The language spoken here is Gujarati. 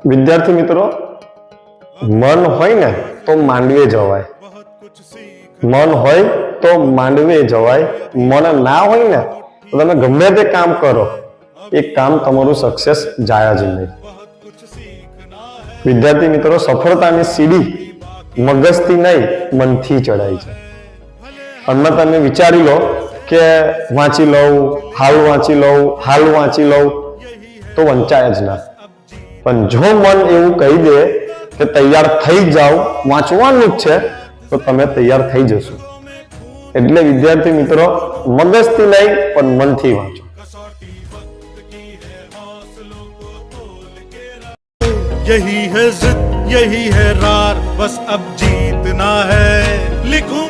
વિદ્યાર્થી મિત્રો, મન હોય ને તો માંડવે જવાય, મન હોય તો માંડવે જવાય, મન ના હોય ને તો તમે ગમે તે કામ કરો એ કામ તમારું સક્સેસ જાય જ નહીં. વિદ્યાર્થી મિત્રો, સફળતાની સીડી મગજથી નહીં મનથી ચડાય છે. હમણાં તમે વિચારી લો કે વાંચી લઉં, હાલ વાંચી લઉં તો વંચાય જ ના. પણ જો મન એવું કહી દે કે તૈયાર થઈ જાઓ, વાંચવાનું જ છે, તો તમે તૈયાર થઈ જશો. એટલે વિદ્યાર્થી મિત્રો, મગજથી નહીં પણ મનથી વાંચો. यही है जिद, यही है रार, बस अब जीतना है. लिखूं